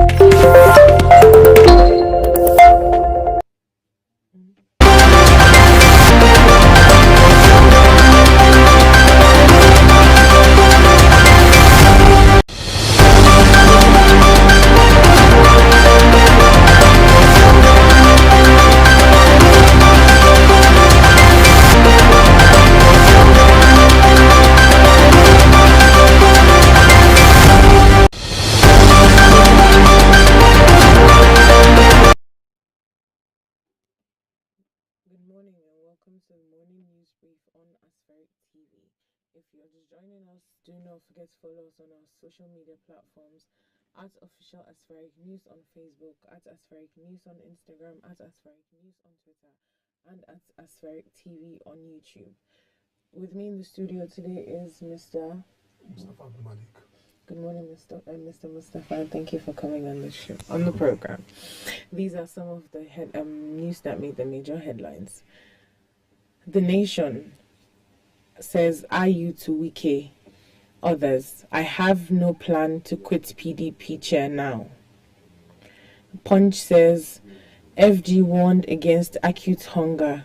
Good morning and welcome to the morning news brief on Aspheric TV. If you're just joining us, do not forget to follow us on our social media platforms at Official Aspheric News on Facebook, at Aspheric News on Instagram, at Aspheric News on Twitter, and at Aspheric TV on YouTube. With me in the studio today is Mr. Mustafa Malik. Good morning, Mr. Mustafa. Thank you for coming on the show, on the program. These are some of the news that made the major headlines. The Nation says Ayu to Wike, others, I have no plan to quit PDP chair now. Punch says FG warned against acute hunger.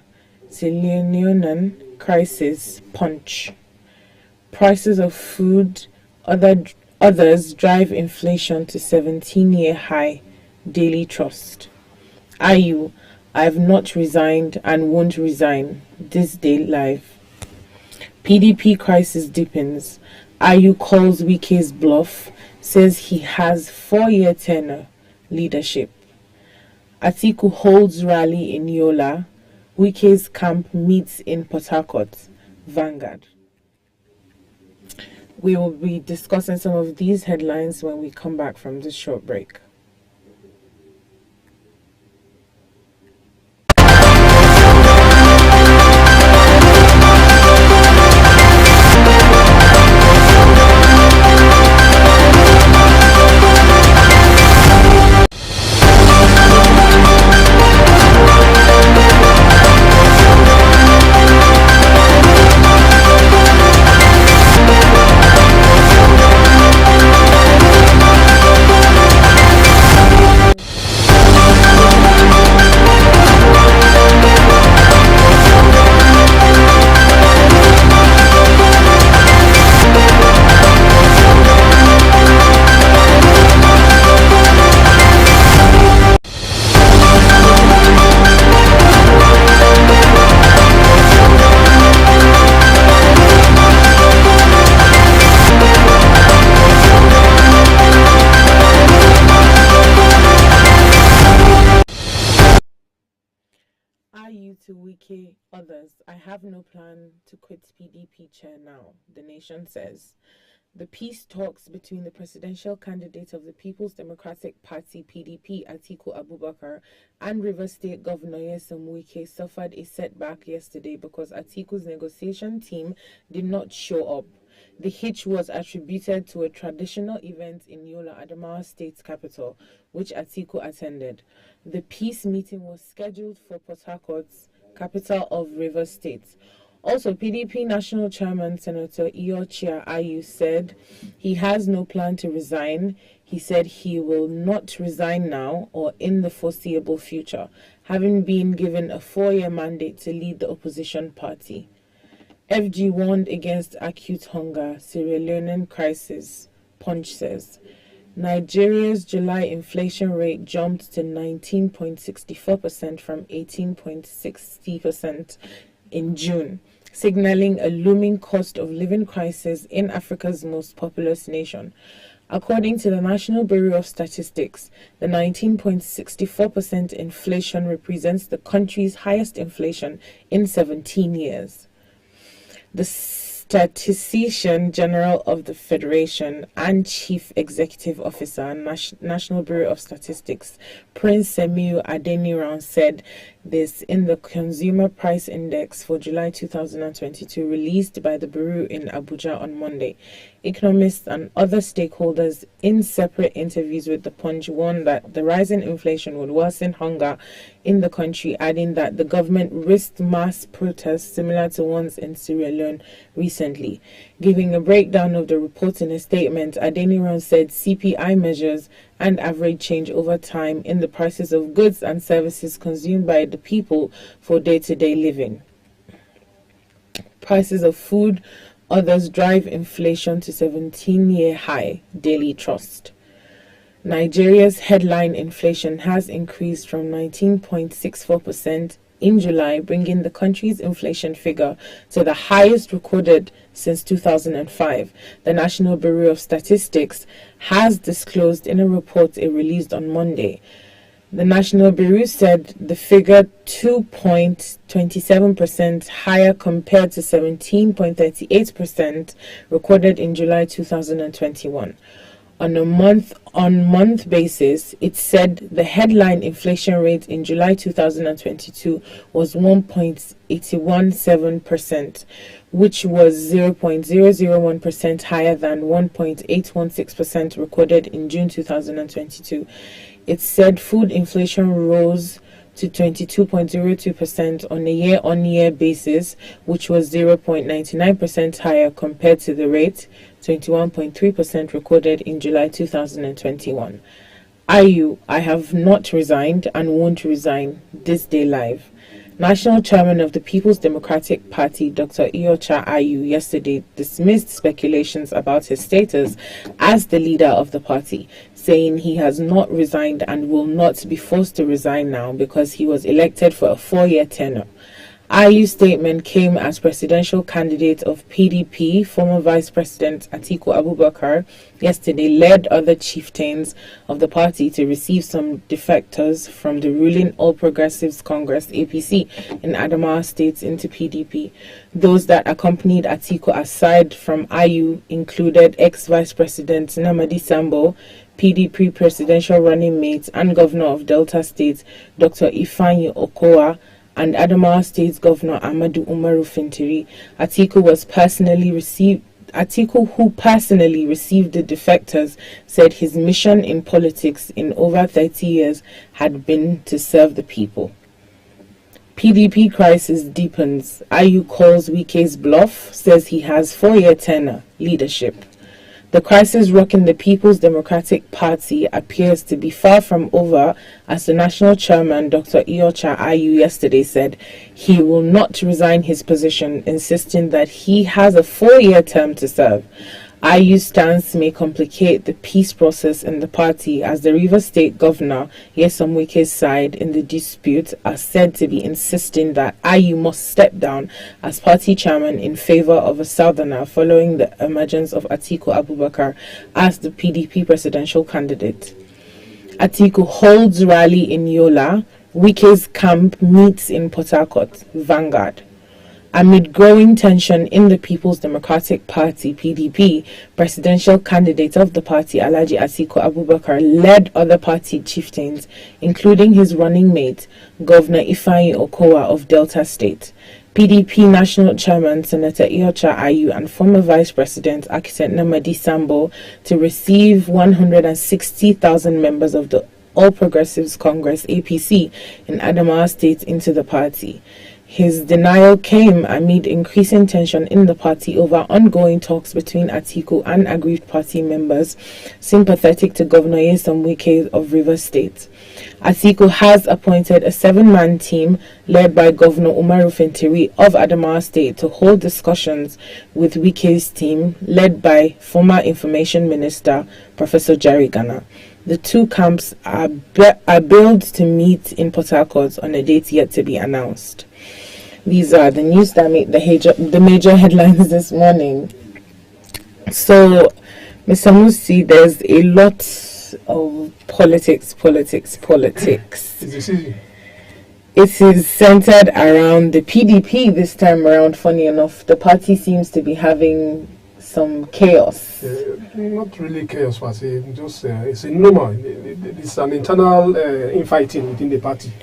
Selenium crisis. Punch. Prices of food, others drive inflation to 17-year high. Daily Trust. Ayu, I've not resigned and won't resign. This day live. PDP crisis deepens. Ayu calls Wike's bluff, says he has 4-year tenure leadership. Atiku holds rally in Yola. Wike's camp meets in Port Harcourt. Vanguard. We will be discussing some of these headlines when we come back from this short break. Ayu to Wike, others, I have no plan to quit PDP chair now, The Nation says. The peace talks between the presidential candidate of the People's Democratic Party PDP, Atiku Abubakar, and Rivers State Governor Nyesom Wike suffered a setback yesterday because Atiku's negotiation team did not show up. The hitch was attributed to a traditional event in Yola, Adamawa State capital, which Atiku attended. The peace meeting was scheduled for Port Harcourt, capital of Rivers State. Also, PDP National Chairman Senator Iyorchia Ayu said he has no plan to resign. He said he will not resign now or in the foreseeable future, having been given a 4-year mandate to lead the opposition party. FG warned against acute hunger, Sierra Leonean crisis, Punch says. Nigeria's July inflation rate jumped to 19.64% from 18.60% in June, signaling a looming cost of living crisis in Africa's most populous nation. According to the National Bureau of Statistics, the 19.64% inflation represents the country's highest inflation in 17 years. The Statistician General of the Federation and Chief Executive Officer, National Bureau of Statistics, Prince Semiu Adeniran, said this in the Consumer Price Index for July 2022 released by the Bureau in Abuja on Monday. Economists and other stakeholders in separate interviews with the Punch warned that the rising inflation would worsen hunger in the country, adding that the government risked mass protests similar to ones in Sierra Leone recently. Giving a breakdown of the report in a statement, Adeniran said CPI measures and average change over time in the prices of goods and services consumed by the people for day-to-day living. Prices of food, others drive inflation to 17-year high, Daily Trust. Nigeria's headline inflation has increased from 19.64% in July, bringing the country's inflation figure to the highest recorded since 2005. The National Bureau of Statistics has disclosed in a report it released on Monday. The National Bureau said the figure 2.27% higher compared to 17.38% recorded in July 2021. On a month-on-month basis, it said the headline inflation rate in July 2022 was 1.817%, which was 0.001% higher than 1.816% recorded in June 2022. It said food inflation rose to 22.02% on a year-on-year basis, which was 0.99% higher compared to the rate 21.3% recorded in July 2021. Ayu, I have not resigned and won't resign. This day live. National Chairman of the People's Democratic Party, Dr. Iyorchia Ayu, yesterday dismissed speculations about his status as the leader of the party, saying he has not resigned and will not be forced to resign now because he was elected for a 4-year tenure. Ayu's statement came as presidential candidate of PDP, former Vice President Atiku Abubakar, yesterday led other chieftains of the party to receive some defectors from the ruling All Progressives Congress APC in Adamawa State into PDP. Those that accompanied Atiku aside from Ayu included ex-Vice President Namadi Sambo, PDP presidential running mate and governor of Delta State, Dr. Ifeanyi Okowa, and Adamawa State's Governor Ahmadu Umaru Fintiri. Atiku, who personally received the defectors, said his mission in politics in over 30 years had been to serve the people. PDP crisis deepens. Ayu calls Wike's bluff, says he has 4-year tenure leadership. The crisis rocking the People's Democratic Party appears to be far from over, as the national chairman, Dr. Iyorchia Ayu, yesterday said he will not resign his position, insisting that he has a 4-year term to serve. Ayu's stance may complicate the peace process in the party, as the Rivers State Governor, Nyesom Wike's side in the dispute, are said to be insisting that Ayu must step down as party chairman in favor of a southerner following the emergence of Atiku Abubakar as the PDP presidential candidate. Atiku holds rally in Yola. Wike's camp meets in Port Harcourt. Vanguard. Amid growing tension in the People's Democratic Party, PDP, presidential candidate of the party, Alhaji Atiku Abubakar, led other party chieftains, including his running mate, Governor Ifeanyi Okowa of Delta State, PDP National Chairman, Senator Iyorchia Ayu, and former Vice President, Architect Namadi Sambo, to receive 160,000 members of the All Progressives Congress, APC, in Adamawa State into the party. His denial came amid increasing tension in the party over ongoing talks between Atiku and aggrieved party members sympathetic to Governor Nyesom Wike of Rivers State. Atiku has appointed a 7-man team led by Governor Umaru Fintiri of Adamawa State to hold discussions with Wike's team led by former Information Minister Professor Jerry Ghana. The two camps are billed to meet in Port Harcourt on a date yet to be announced. These are the news that made the major headlines this morning. So, Mr. Musi, there's a lot of politics. It is centered around the PDP this time around. Funny enough, the party seems to be having some chaos. Not really chaos, but just it's a normal. It's an internal infighting within the party.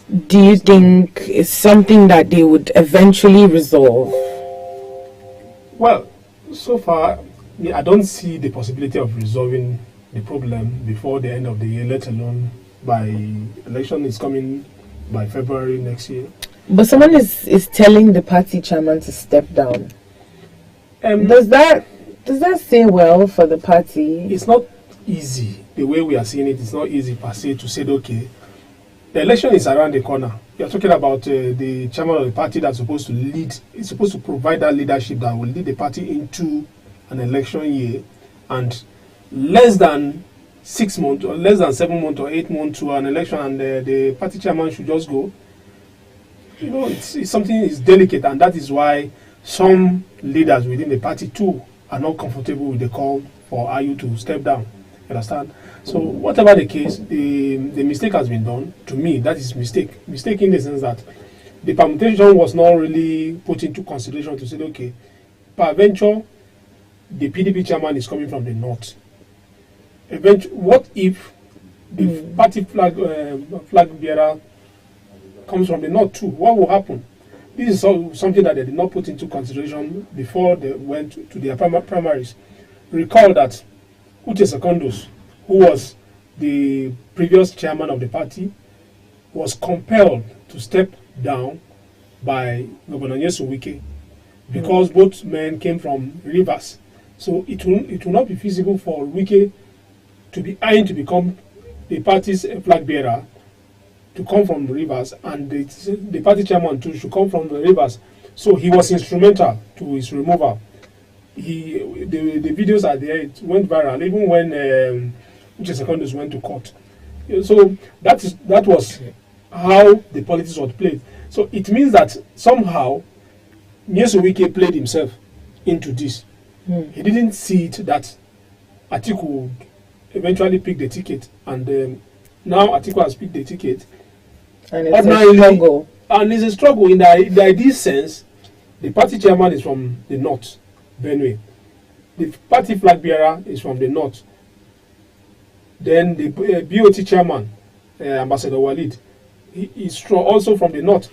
do you think is something that they would eventually resolve? Well, so far, I don't see the possibility of resolving the problem before the end of the year, let alone by election is coming by February next year. But someone is telling the party chairman to step down. Does that say well for the party? It's not easy. The way we are seeing it, it's not easy per se to say, okay, the election is around the corner. You're talking about the chairman of the party that's supposed to lead, is supposed to provide that leadership that will lead the party into an election year, and less than 6 months or less than 7 months or 8 months to an election, and the party chairman should just go. You know, it's something is delicate, and that is why some leaders within the party too are not comfortable with the call for Ayu to step down. You understand? So whatever the case, the mistake has been done. To me, that is mistake. Mistake in the sense that the permutation was not really put into consideration to say, okay, peradventure, the PDP chairman is coming from the north. What if the party flag bearer comes from the north too? What will happen? This is something that they did not put into consideration before they went to their primaries. Recall that Uche Secondos, who was the previous chairman of the party, was compelled to step down by Governor Nyesom Wike because both men came from Rivers. So it will not be feasible for Wike to be eyeing to become the party's flag bearer, to come from Rivers, and the party chairman too should come from the Rivers. So he was instrumental to his removal. The videos are there. It went viral even when Uche Secondos went to court. So that was how the politics was played. So it means that somehow Nyesom Wike played himself into this. He didn't see it that Atiku would eventually pick the ticket, and now Atiku has picked the ticket. And it's a struggle. And it's a struggle in the ideal sense. The party chairman is from the north, Benue. The party flag bearer is from the north. Then the BOT chairman, Ambassador Walid, he is also from the north.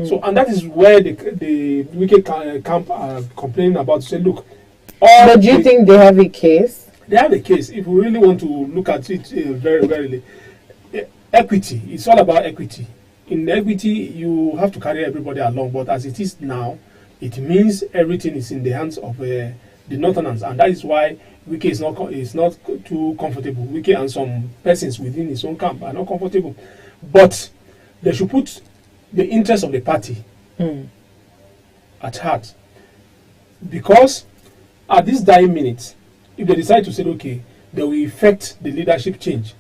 So, and that is where the wicked camp are complaining about. Say, look, but do you think they have a case? They have a case. If we really want to look at it very, very, equity. It's all about equity. In equity, you have to carry everybody along. But as it is now, it means everything is in the hands of the Northerners, and that is why Wike is not too comfortable. Wike and some persons within his own camp are not comfortable. But they should put the interest of the party at heart, because at this dying minute, if they decide to say, okay, they will effect the leadership change,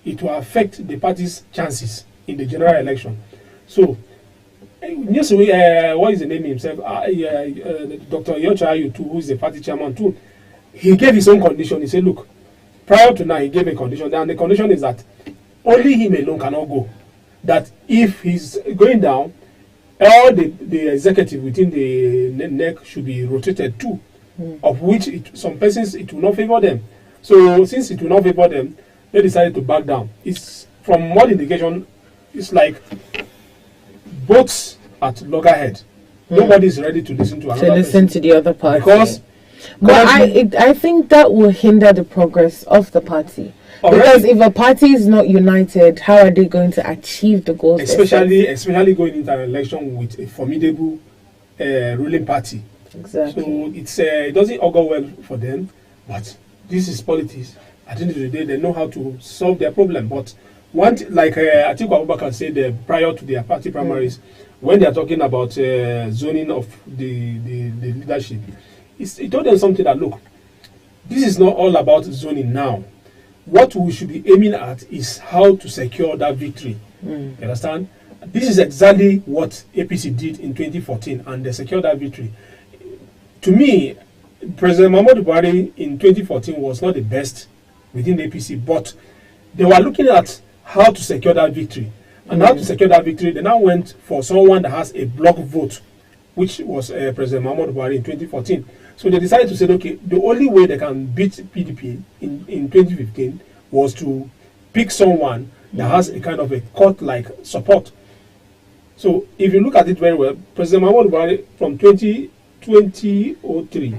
it will affect the party's chances in the general election. So, what is the name himself? Dr. Iyorchia Ayu, who is the party chairman too, he gave his own condition. He said, look, prior to now, he gave a condition, and the condition is that only him alone cannot go. That if he's going down, all the executive within the NEC should be rotated too, of which some persons it will not favor them. So since it will not favor them, they decided to back down. It's from one indication, it's like boats at loggerhead. Nobody is ready to listen to another person. To the other party. Because but I think that will hinder the progress of the party. Because if a party is not united, how are they going to achieve the goals? Especially going into an election with a formidable ruling party. Exactly. So it doesn't augur well for them. But this is politics. At the end of the day, they know how to solve their problem. But like Atiku Abubakar said prior to their party primaries, when they are talking about zoning of the leadership, he told them something that, look, this is not all about zoning now. What we should be aiming at is how to secure that victory. You understand? This is exactly what APC did in 2014, and they secured that victory. To me, President Namadi Sambo in 2014 was not the best within the APC, but they were looking at how to secure that victory. And how to secure that victory, they now went for someone that has a block vote, which was President Namadi Sambo in 2014. So they decided to say, okay, the only way they can beat PDP in 2015 was to pick someone that has a kind of a court-like support. So if you look at it very well, President Namadi Sambo from 2003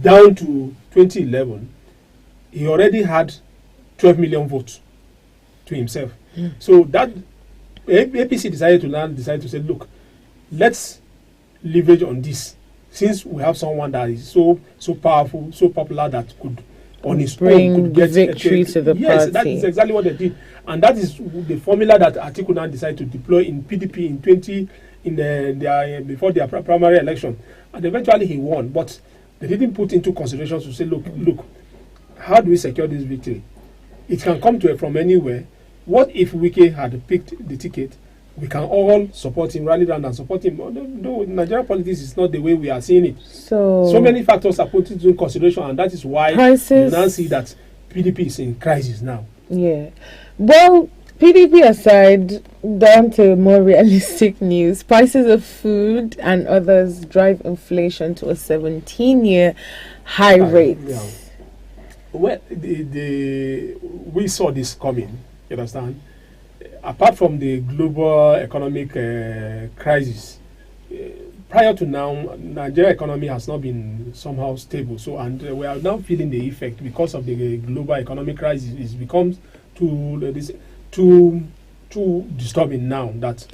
down to 2011, he already had 12 million votes to himself. So that APC decided to say, look, let's leverage on this, since we have someone that is so powerful, so popular, that could on his own could get victory to the yes, party. that is exactly what they did, and that is the formula that Atiku now decided to deploy in PDP before their primary election, and eventually he won. But they didn't put into consideration to say, look, how do we secure this victory? It can come from anywhere. What if Wike had picked the ticket? We can all support him, rally around and support him. No, Nigerian politics is not the way we are seeing it. So many factors are put into consideration, and that is why you now see that PDP is in crisis now. Yeah. Well, PDP aside, down to more realistic news, prices of food and others drive inflation to a 17-year high rate. Yeah. Well, we saw this coming, you understand? Apart from the global economic crisis, prior to now, Nigeria economy has not been somehow stable. So, and we are now feeling the effect because of the global economic crisis. It becomes too disturbing now that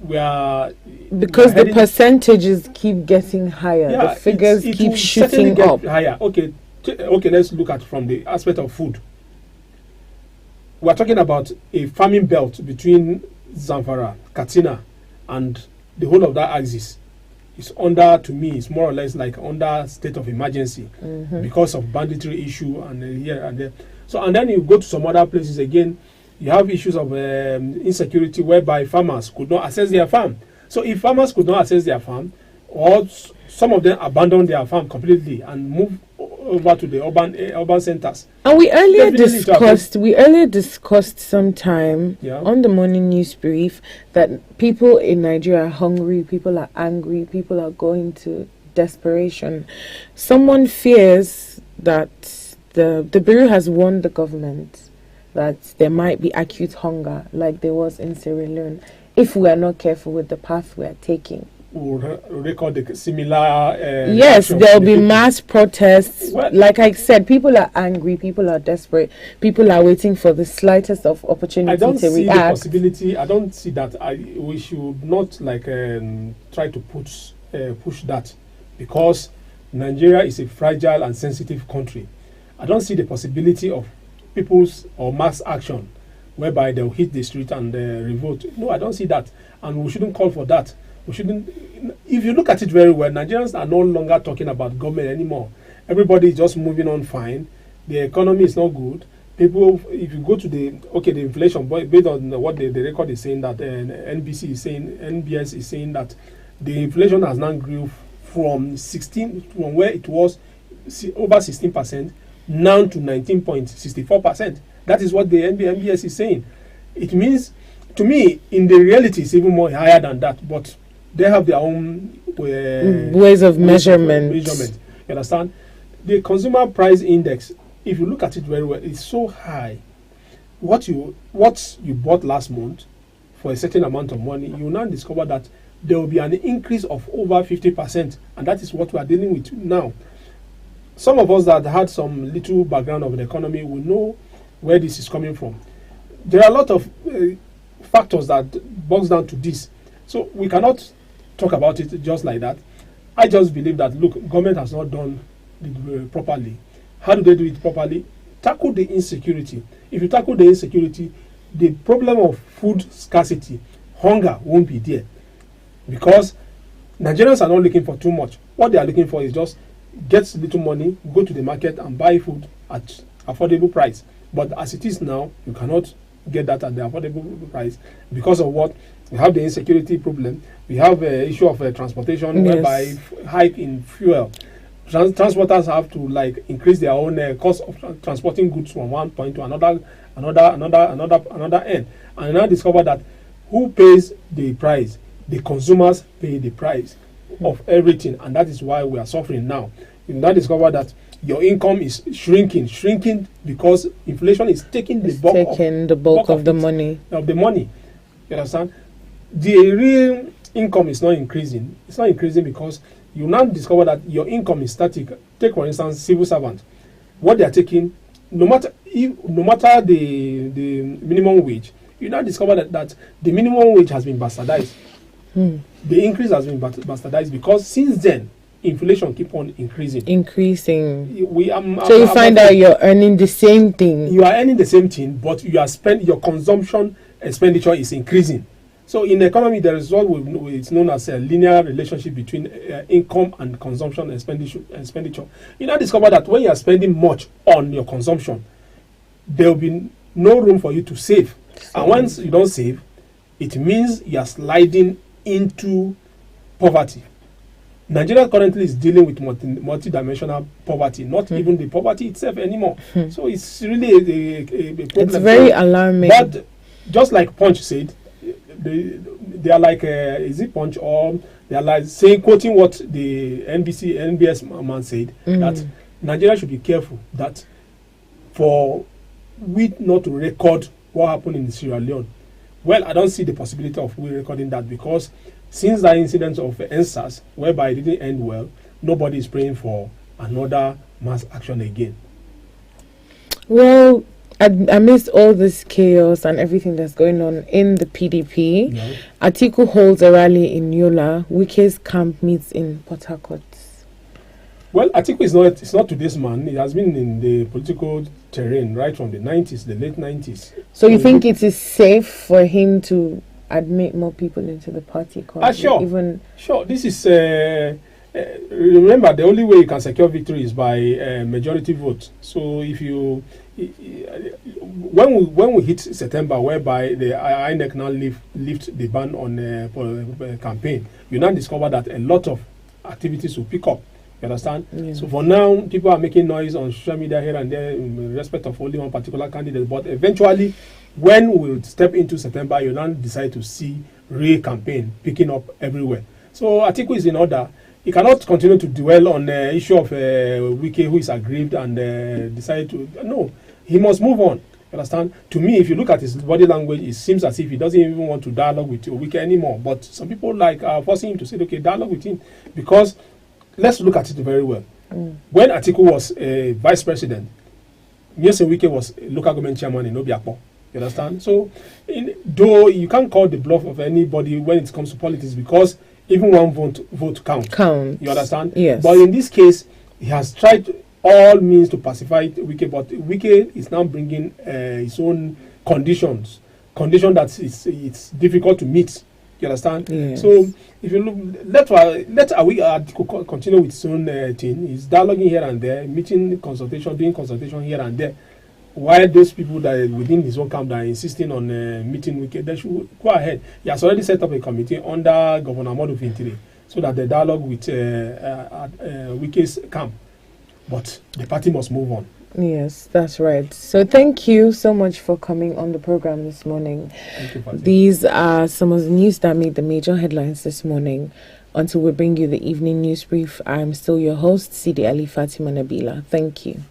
we are, because the percentages keep getting higher. Yeah, the figures keep shooting up. Higher. Okay, let's look at from the aspect of food. We are talking about a farming belt between Zamfara, Katsina, and the whole of that axis. It's under, to me, it's more or less like under state of emergency because of banditry issue and here and there. So, and then you go to some other places again, you have issues of insecurity whereby farmers could not access their farm. So if farmers could not access their farm, or some of them abandon their farm completely and move over to the urban centers. And we earlier discussed sometime on the morning news brief that people in Nigeria are hungry, people are angry, people are going to desperation. Someone fears that the Bureau has warned the government that there might be acute hunger like there was in Sierra Leone if we are not careful with the path we are taking. Will record the similar yes, there will be mass protests. Well, like I said, people are angry, people are desperate, people are waiting for the slightest of opportunity to react. I don't see the possibility. I don't see that. We should not try to push that, because Nigeria is a fragile and sensitive country. I don't see the possibility of people's or mass action whereby they'll hit the street and revolt. No, I don't see that, and we shouldn't call for that. We shouldn't. If you look at it very well, Nigerians are no longer talking about government anymore. Everybody is just moving on fine. The economy is not good. People, if you go to the inflation, based on what the record is saying, that NBS is saying that the inflation has now grew from where it was over 16% now to 19.64%. That is what the NBS is saying. It means, to me, in the reality, it's even more higher than that. But they have their own ways of measurement. You understand? The consumer price index, if you look at it very well, it's so high. What you bought last month for a certain amount of money, you now discover that there will be an increase of over 50%, and that is what we are dealing with now. Some of us that had some little background of the economy will know where this is coming from. There are a lot of factors that boils down to this. So we cannot talk about it just like that. I just believe that, look, government has not done it properly. How do they do it properly? Tackle the insecurity. If you tackle the insecurity, the problem of food scarcity, hunger won't be there. Because Nigerians are not looking for too much. What they are looking for is just get little money, go to the market and buy food at affordable price. But as it is now, you cannot get that at the affordable price because of what? We have the insecurity problem. We have the issue of transportation, whereby hike in fuel. Transporters have to increase their own cost of transporting goods from one point to another end. And now discover that who pays the price? The consumers pay the price of everything, and that is why we are suffering now. You now discover that your income is shrinking because inflation is taking the bulk of the money. You understand? The real income is not increasing. It's not increasing because you now discover that your income is static. Take, for instance, civil servant. What they are taking, no matter the minimum wage, you now discover that the minimum wage has been bastardized. The increase has been bastardized because since then, inflation keep on increasing. So you find out you're earning the same thing. You are earning the same thing, but your consumption expenditure is increasing. So in the economy, there is what it's known as a linear relationship between income and consumption expenditure. You now discover that when you are spending much on your consumption, there will be no room for you to save. And once you don't save, it means you are sliding into poverty. Nigeria currently is dealing with multidimensional poverty, not even the poverty itself anymore. So it's really a problem. It's very alarming. But just like Punch said, they are like, is it Punch or they are like quoting what the NBS man said, that Nigeria should be careful that for we not to record what happened in Sierra Leone. Well, I don't see the possibility of we recording that because since that incident of NSAS, whereby it didn't end well, nobody is praying for another mass action again. Well, amidst all this chaos and everything that's going on in the PDP, Atiku holds a rally in Yola. Wike's camp meets in Port Harcourt. Well, Atiku is not today's man. He has been in the political terrain right from the late 90s. So you think it is safe for him to admit more people into the party? Sure. This is remember, the only way you can secure victory is by majority vote. So if you when we hit September, whereby the INEC now lift the ban on campaign, you now discover that a lot of activities will pick up. You understand? Yeah. So for now, people are making noise on social media here and there in respect of only one particular candidate. But eventually, when we step into September, you now decide to see real campaign picking up everywhere. So Atiku is in order. He cannot continue to dwell on the issue of Wike, who is aggrieved and decide to... No, he must move on. You understand? To me, if you look at his body language, it seems as if he doesn't even want to dialogue with Wike anymore. But some people are forcing him to say, okay, dialogue with him. Because let's look at it very well. When Atiku was a vice president, Nyese Wike was a local government chairman in Obiakpo. You understand? So, though you can't call the bluff of anybody when it comes to politics, because even one vote counts. You understand? Yes. But in this case, he has tried all means to pacify Wike, but Wike is now bringing his own condition that it's difficult to meet. You understand? Yes. So if you look, let Atiku continue with his own thing. He's dialoguing here and there, doing consultation here and there. While those people that are within his own camp that are insisting on meeting Wike, they should go ahead. He has already set up a committee under Governor Ahmadu Fintiri so that they dialogue with Wike's camp. But the party must move on. Yes, that's right. So thank you so much for coming on the program this morning. Thank you, Fatih. These are some of the news that made the major headlines this morning. Until we bring you the evening news brief, I'm still your host, Sidi Ali Fatima Nabila. Thank you.